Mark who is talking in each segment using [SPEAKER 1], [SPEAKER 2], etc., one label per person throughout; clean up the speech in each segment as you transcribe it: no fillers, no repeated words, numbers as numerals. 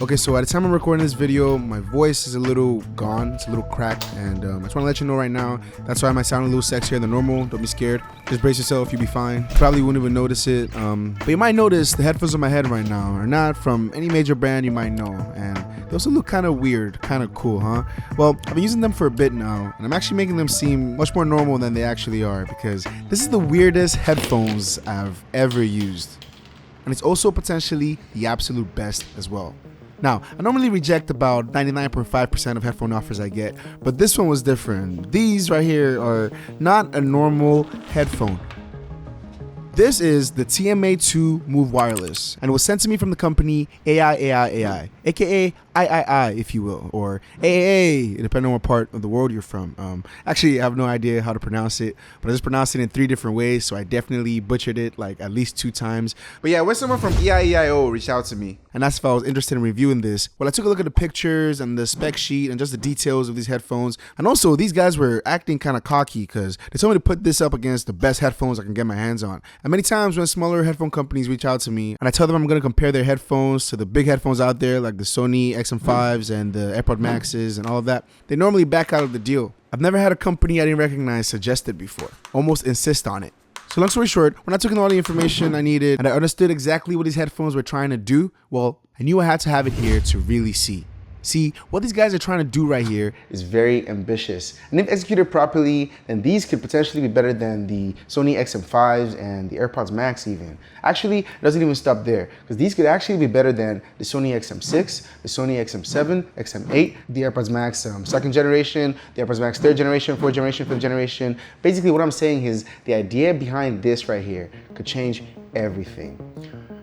[SPEAKER 1] Okay, so at the time I'm recording this video, my voice is a little gone, it's a little cracked, and I just want to let you know right now, that's why I might sound a little sexier than normal. Don't be scared. Just brace yourself, you'll be fine. You probably wouldn't even notice it, but you might notice the headphones on my head right now are not from any major brand you might know, and they also look kind of weird, kind of cool, huh? Well, I've been using them for a bit now, and I'm actually making them seem much more normal than they actually are, because this is the weirdest headphones I've ever used. And it's also potentially the absolute best as well. Now, I normally reject about 99.5% of headphone offers I get, but this one was different. These right here are not a normal headphone. This is the TMA-2 Move Wireless, and it was sent to me from the company AiAiAi, aka iAiAi, if you will, or AiAiAi, depending on what part of the world you're from. Actually, I have no idea how to pronounce it, but I just pronounced it in 3 different ways, so I definitely butchered it like at least 2 times. But yeah, when someone from AiAiAi reached out to me and asked if I was interested in reviewing this, well, I took a look at the pictures and the spec sheet and just the details of these headphones. And also, these guys were acting kind of cocky because they told me to put this up against the best headphones I can get my hands on. And many times when smaller headphone companies reach out to me and I tell them I'm going to compare their headphones to the big headphones out there like the Sony XM5s and the AirPod Maxes and all of that, they normally back out of the deal. I've never had a company I didn't recognize suggest it before, almost insist on it. So long story short, when I took in all the information I needed and I understood exactly what these headphones were trying to do, well, I knew I had to have it here to really see. See, what these guys are trying to do right here is very ambitious. And if executed properly, then these could potentially be better than the Sony XM5s and the AirPods Max even. Actually, it doesn't even stop there, because these could actually be better than the Sony XM6, the Sony XM7, XM8, the AirPods Max 2nd generation, the AirPods Max 3rd generation, 4th generation, 5th generation. Basically, what I'm saying is the idea behind this right here could change everything.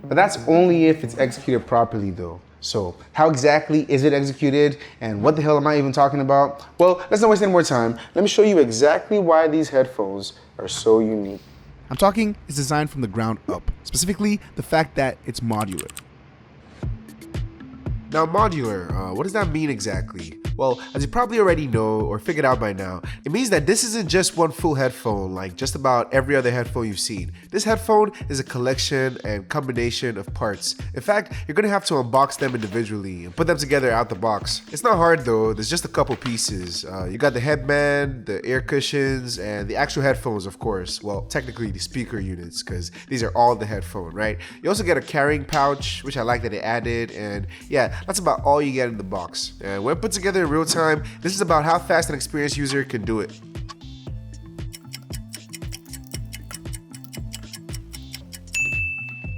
[SPEAKER 1] But that's only if it's executed properly though. So how exactly is it executed and what the hell am I even talking about? Well, let's not waste any more time. Let me show you exactly why these headphones are so unique. I'm talking it's designed from the ground up, specifically the fact that it's modular. Now modular, what does that mean exactly? Well, as you probably already know or figured out by now, it means that this isn't just one full headphone like just about every other headphone you've seen. This headphone is a collection and combination of parts. In fact, you're gonna have to unbox them individually and put them together out the box. It's not hard though, there's just a couple pieces. You got the headband, the ear cushions, and the actual headphones, of course. Well, technically the speaker units, because these are all the headphone, right? You also get a carrying pouch, which I like that they added, and yeah, that's about all you get in the box. And when put together in real time, this is about how fast an experienced user can do it.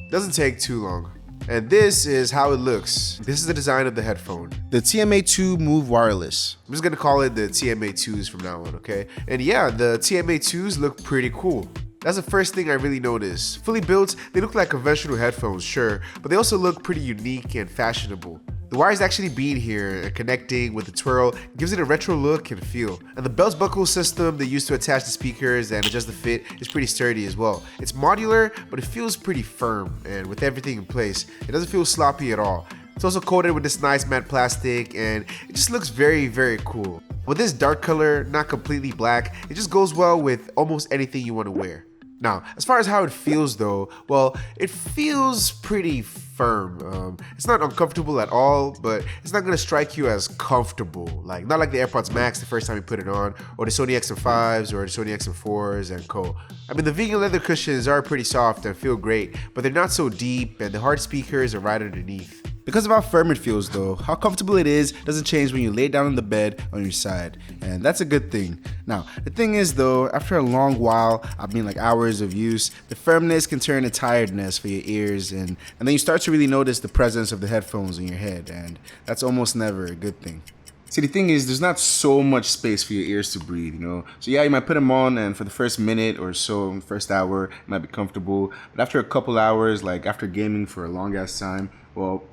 [SPEAKER 1] Doesn't take too long. And this is how it looks. This is the design of the headphone. The TMA-2 Move Wireless. I'm just gonna call it the TMA-2s from now on, okay? And yeah, the TMA-2s look pretty cool. That's the first thing I really noticed. Fully built, they look like conventional headphones, sure, but they also look pretty unique and fashionable. The wires actually being here and connecting with the twirl gives it a retro look and feel. And the belt buckle system they use to attach the speakers and adjust the fit is pretty sturdy as well. It's modular, but it feels pretty firm, and with everything in place, it doesn't feel sloppy at all. It's also coated with this nice matte plastic, and it just looks very, very cool. With this dark color, not completely black, it just goes well with almost anything you want to wear. Now, as far as how it feels though, well, it feels pretty firm. It's not uncomfortable at all, but it's not gonna strike you as comfortable. Like, not like the AirPods Max the first time you put it on, or the Sony XM5s or the Sony XM4s and co. I mean, the vegan leather cushions are pretty soft and feel great, but they're not so deep, and the hard speakers are right underneath. Because of how firm it feels though, how comfortable it is doesn't change when you lay down on the bed on your side, and that's a good thing. Now, the thing is though, after a long while, I mean like hours of use, the firmness can turn to tiredness for your ears, and then you start to really notice the presence of the headphones in your head, and that's almost never a good thing. See, the thing is, there's not so much space for your ears to breathe, you know? So yeah, you might put them on, and for the first minute or so, first hour, it might be comfortable, but after a couple hours, like after gaming for a long ass time, well,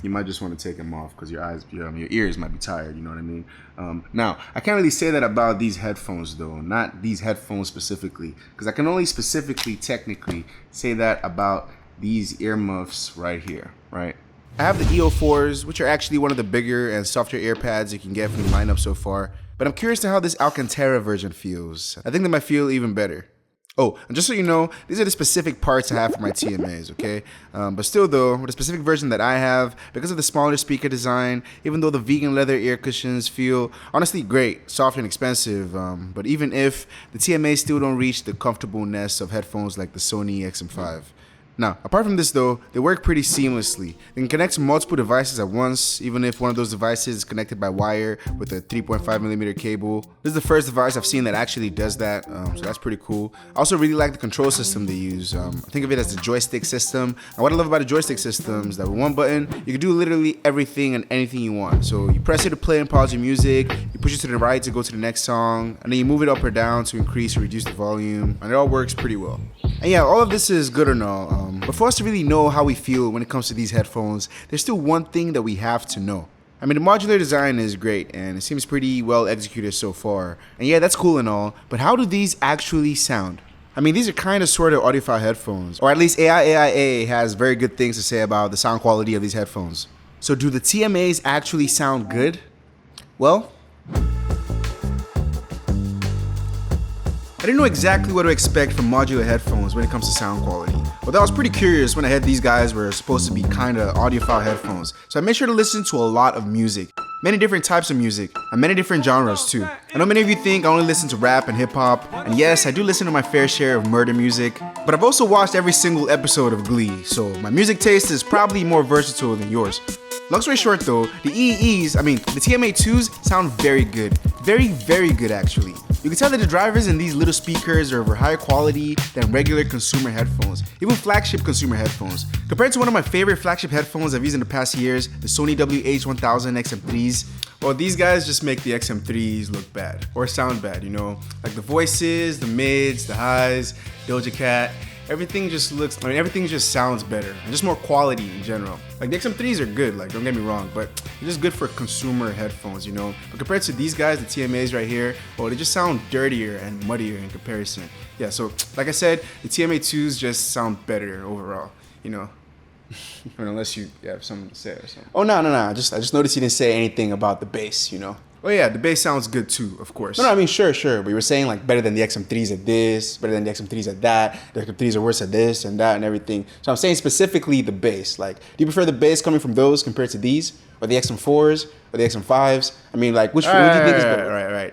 [SPEAKER 1] you might just want to take them off because your ears might be tired, you know what I mean? Now, I can't really say that about these headphones though, not these headphones specifically, because I can only specifically, technically, say that about these earmuffs right here, right? I have the EO4s, which are actually one of the bigger and softer ear pads you can get from the lineup so far, but I'm curious to how this Alcantara version feels. I think they might feel even better. Oh, and just so you know, these are the specific parts I have for my TMAs, okay? But still though, with the specific version that I have, because of the smaller speaker design, even though the vegan leather ear cushions feel honestly great, soft and expensive, but even if, the TMAs still don't reach the comfortableness of headphones like the Sony XM5. Now, apart from this though, they work pretty seamlessly. They can connect to multiple devices at once, even if one of those devices is connected by wire with a 3.5mm cable. This is the first device I've seen that actually does that, so that's pretty cool. I also really like the control system they use. I think of it as the joystick system. And what I love about the joystick system is that with one button, you can do literally everything and anything you want. So you press it to play and pause your music, you push it to the right to go to the next song, and then you move it up or down to increase or reduce the volume, and it all works pretty well. And yeah, all of this is good and all, but for us to really know how we feel when it comes to these headphones, there's still one thing that we have to know. I mean, the modular design is great, and it seems pretty well executed so far. And yeah, that's cool and all, but how do these actually sound? I mean, these are kind of sort of audiophile headphones, or at least AiAiAi has very good things to say about the sound quality of these headphones. So do the TMAs actually sound good? Well, I didn't know exactly what to expect from modular headphones when it comes to sound quality, but I was pretty curious when I heard these guys were supposed to be kinda audiophile headphones, so I made sure to listen to a lot of music. Many different types of music, and many different genres too. I know many of you think I only listen to rap and hip hop, and yes, I do listen to my fair share of murder music, but I've also watched every single episode of Glee, so my music taste is probably more versatile than yours. Long story short though, the the TMA-2s sound very good. Very, very good actually. You can tell that the drivers in these little speakers are of a higher quality than regular consumer headphones, even flagship consumer headphones. Compared to one of my favorite flagship headphones I've used in the past years, the Sony WH-1000 XM3s, well, these guys just make the XM3s look bad, or sound bad, you know? Like the voices, the mids, the highs, Doja Cat, everything just sounds better, and just more quality in general. Like the XM3s are good, like don't get me wrong, but they're just good for consumer headphones, you know? But compared to these guys, the TMAs right here, well, they just sound dirtier and muddier in comparison. Yeah, so like I said, the TMA-2s just sound better overall, you know? Unless you have something to say or something. Oh, no. I just noticed you didn't say anything about the bass, you know? Oh yeah, the bass sounds good too, of course. No, I mean, sure, but you were saying like better than the XM3s at this, better than the XM3s at that, the XM3s are worse at this and that and everything. So I'm saying specifically the bass. Like, do you prefer the bass coming from those compared to these? Or the XM4s? Or the XM5s? I mean, like, which one do you think is better? Right.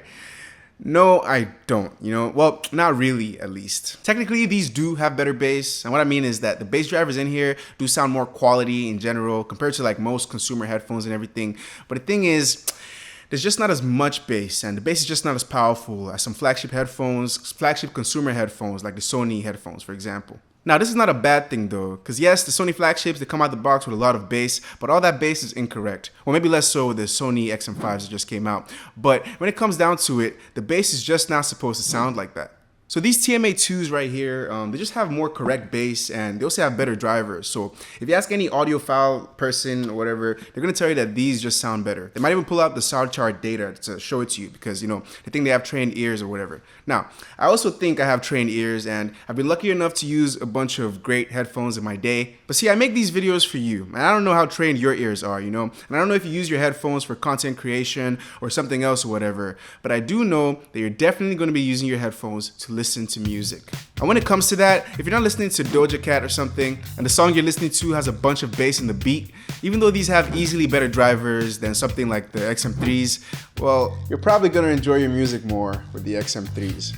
[SPEAKER 1] No, I don't, you know? Well, not really, at least. Technically, these do have better bass, and what I mean is that the bass drivers in here do sound more quality in general compared to like most consumer headphones and everything. But the thing is, there's just not as much bass, and the bass is just not as powerful as some flagship consumer headphones like the Sony headphones, for example. Now, this is not a bad thing though, because yes, the Sony flagships, they come out the box with a lot of bass, but all that bass is incorrect. Well, maybe less so with the Sony XM5s that just came out. But when it comes down to it, the bass is just not supposed to sound like that. So these TMA-2s right here, they just have more correct bass, and they also have better drivers. So if you ask any audiophile person or whatever, they're gonna tell you that these just sound better. They might even pull out the sound chart data to show it to you because, you know, they think they have trained ears or whatever. Now, I also think I have trained ears, and I've been lucky enough to use a bunch of great headphones in my day. But see, I make these videos for you, and I don't know how trained your ears are, you know? And I don't know if you use your headphones for content creation or something else or whatever, but I do know that you're definitely gonna be using your headphones to listen to music. And when it comes to that, if you're not listening to Doja Cat or something, and the song you're listening to has a bunch of bass in the beat, even though these have easily better drivers than something like the XM3s, well, you're probably gonna enjoy your music more with the XM3s.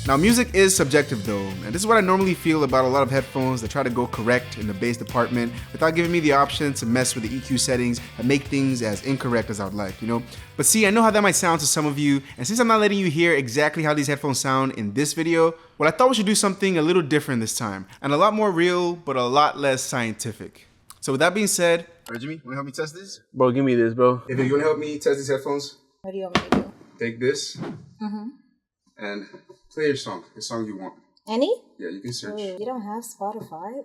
[SPEAKER 1] Now, music is subjective though, and this is what I normally feel about a lot of headphones that try to go correct in the bass department without giving me the option to mess with the EQ settings and make things as incorrect as I would like, you know? But see, I know how that might sound to some of you, and since I'm not letting you hear exactly how these headphones sound in this video, well, I thought we should do something a little different this time, and a lot more real, but a lot less scientific. So with that being said, alright, Jimmy, wanna help me test this?
[SPEAKER 2] Bro, give me this, bro.
[SPEAKER 1] If you wanna help me test these headphones?
[SPEAKER 3] What do you want me to do?
[SPEAKER 1] Take this, and play your song you want.
[SPEAKER 3] Any?
[SPEAKER 1] Yeah, you can search.
[SPEAKER 3] Wait, you don't have Spotify?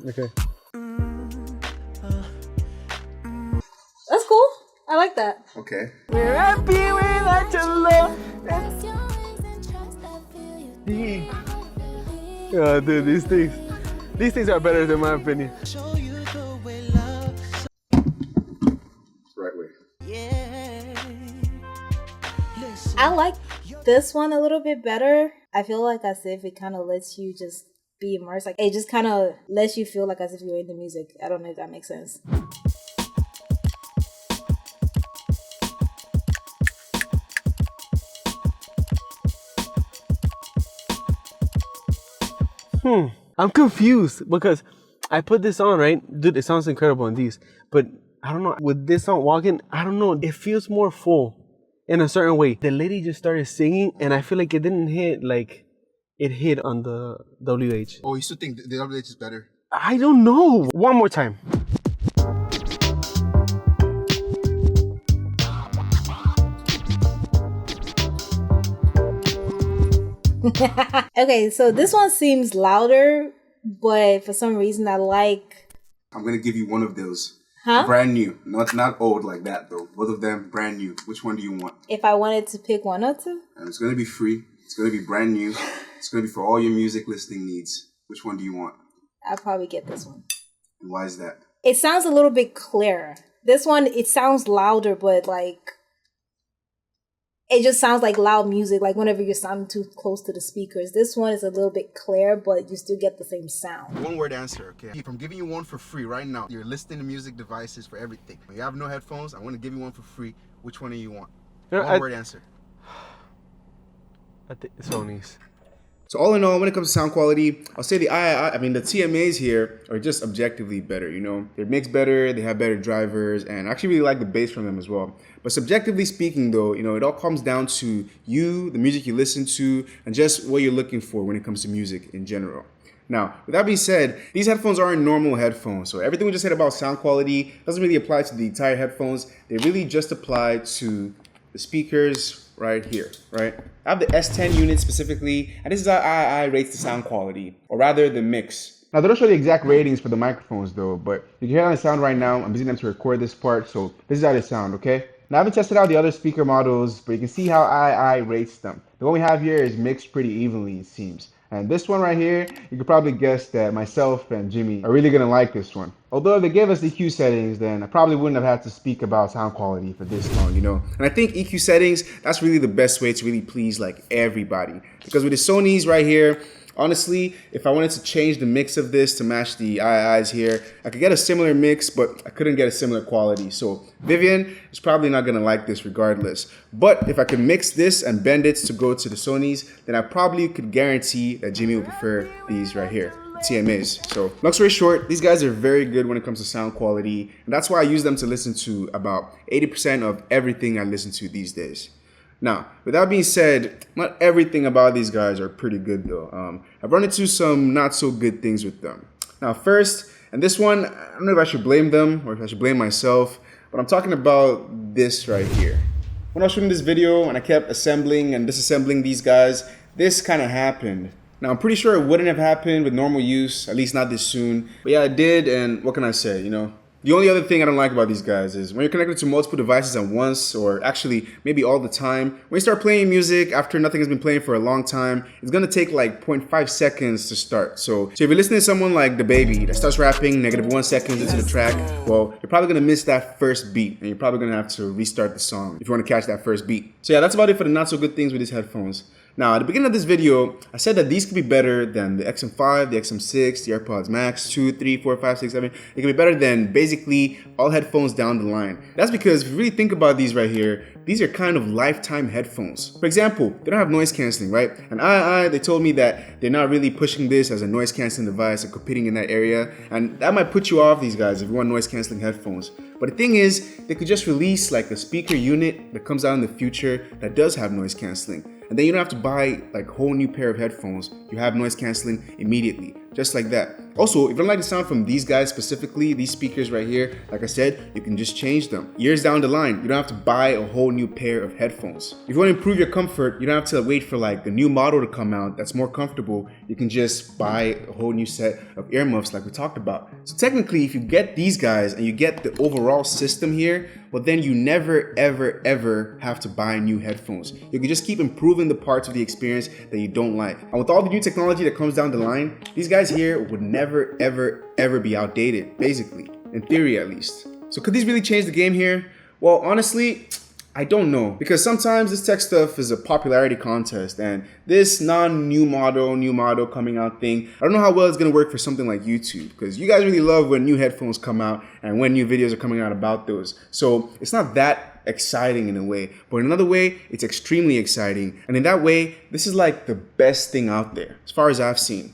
[SPEAKER 2] Okay.
[SPEAKER 3] That's cool. I like that.
[SPEAKER 1] Okay.
[SPEAKER 2] We're happy without your love. Yeah, dude, these things are better in my opinion.
[SPEAKER 1] Right way.
[SPEAKER 3] I like this one a little bit better I feel like as if it kind of lets you just be immersed. Like it just kind of lets you feel like as if you're in the music. I don't know if that makes sense.
[SPEAKER 2] I'm confused because I put this on, right? Dude, it sounds incredible in these. But I don't know, with this on walking, I don't know, it feels more full in a certain way. The lady just started singing and I feel like it didn't hit like it hit on the WH.
[SPEAKER 1] Oh, you still think the WH is better?
[SPEAKER 2] I don't know. One more time.
[SPEAKER 3] Okay, so this one seems louder, but for some reason I like...
[SPEAKER 1] I'm going to give you one of those.
[SPEAKER 3] Huh?
[SPEAKER 1] Brand new. Not old like that, though. Both of them brand new. Which one do you want?
[SPEAKER 3] If I wanted to pick one or two?
[SPEAKER 1] And it's going to be free. It's going to be brand new. It's going to be for all your music listening needs. Which one do you want?
[SPEAKER 3] I'll probably get this one.
[SPEAKER 1] And why is that?
[SPEAKER 3] It sounds a little bit clearer. This one, it sounds louder, but like... It just sounds like loud music, like whenever you're sounding too close to the speakers. This one is a little bit clear, but you still get the same sound.
[SPEAKER 1] One word answer, okay? If I'm giving you one for free right now, you're listening to music devices for everything. When you have no headphones, I want to give you one for free. Which one do you want? One word answer.
[SPEAKER 2] I think Sony's.
[SPEAKER 1] So all in all, when it comes to sound quality, I'll say the the TMAs here are just objectively better, you know? They're mixed better, they have better drivers, and I actually really like the bass from them as well. But subjectively speaking though, you know, it all comes down to you, the music you listen to, and just what you're looking for when it comes to music in general. Now, with that being said, these headphones aren't normal headphones. So everything we just said about sound quality doesn't really apply to the entire headphones. They really just apply to the speakers right here, right? I have the S10 unit specifically, and this is how AiAiAi rates the sound quality, or rather the mix. Now, they don't show the exact ratings for the microphones though, but you can hear how they sound right now. I'm using them to record this part, so this is how they sound, okay? Now, I haven't tested out the other speaker models, but you can see how AiAiAi rates them. The one we have here is mixed pretty evenly, it seems. And this one right here, you could probably guess that myself and Jimmy are really gonna like this one. Although if they gave us the EQ settings, then I probably wouldn't have had to speak about sound quality for this long, you know? And I think EQ settings, that's really the best way to really please like everybody. Because with the Sonys right here, honestly, if I wanted to change the mix of this to match the AiAiAis here, I could get a similar mix, but I couldn't get a similar quality. So Vivian is probably not gonna like this regardless. But if I could mix this and bend it to go to the Sonys, then I probably could guarantee that Jimmy would prefer these right here, TMAs. So long story short, these guys are very good when it comes to sound quality. And that's why I use them to listen to about 80% of everything I listen to these days. Now, with that being said, not everything about these guys are pretty good though. I've run into some not so good things with them. Now first, and this one, I don't know if I should blame them or if I should blame myself, but I'm talking about this right here. When I was shooting this video and I kept assembling and disassembling these guys, this kind of happened. Now I'm pretty sure it wouldn't have happened with normal use, at least not this soon. But yeah, it did, and what can I say, you know? The only other thing I don't like about these guys is when you're connected to multiple devices at once, or actually maybe all the time, when you start playing music after nothing has been playing for a long time, it's gonna take like 0.5 seconds to start. So if you're listening to someone like DaBaby that starts rapping -1 seconds into the track, well, you're probably gonna miss that first beat, and you're probably gonna have to restart the song if you wanna catch that first beat. So yeah, that's about it for the not so good things with these headphones. Now, at the beginning of this video, I said that these could be better than the XM5, the XM6, the AirPods Max, 2, 3, 4, 5, 6, 7. It could be better than basically all headphones down the line. That's because if you really think about these right here, these are kind of lifetime headphones. For example, they don't have noise canceling, right? And AiAiAi, they told me that they're not really pushing this as a noise canceling device and competing in that area. And that might put you off these guys if you want noise canceling headphones. But the thing is, they could just release like a speaker unit that comes out in the future that does have noise canceling. And then you don't have to buy like a whole new pair of headphones. You have noise canceling immediately, just like that. Also, if you don't like the sound from these guys specifically, these speakers right here, like I said, you can just change them. Years down the line, you don't have to buy a whole new pair of headphones. If you want to improve your comfort, you don't have to wait for like the new model to come out that's more comfortable. You can just buy a whole new set of earmuffs like we talked about. So technically, if you get these guys and you get the overall system here, well then you never ever ever have to buy new headphones. You can just keep improving the parts of the experience that you don't like. And with all the new technology that comes down the line, these guys here would never ever ever be outdated, basically, in theory at least. So could these really change the game here? Well, honestly, I don't know, because sometimes this tech stuff is a popularity contest, and this new model coming out thing, I don't know how well it's gonna work for something like YouTube, because you guys really love when new headphones come out and when new videos are coming out about those. So it's not that exciting in a way, but in another way, it's extremely exciting. And in that way, this is like the best thing out there, as far as I've seen.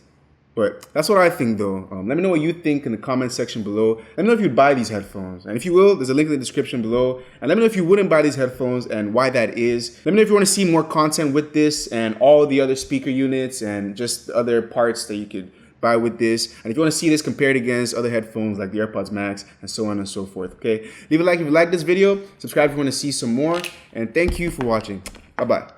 [SPEAKER 1] But that's what I think though. Let me know what you think in the comment section below. Let me know if you'd buy these headphones. And if you will, there's a link in the description below. And let me know if you wouldn't buy these headphones and why that is. Let me know if you want to see more content with this and all the other speaker units and just other parts that you could buy with this. And if you want to see this compared against other headphones like the AirPods Max and so on and so forth, okay? Leave a like if you like this video. Subscribe if you want to see some more. And thank you for watching. Bye-bye.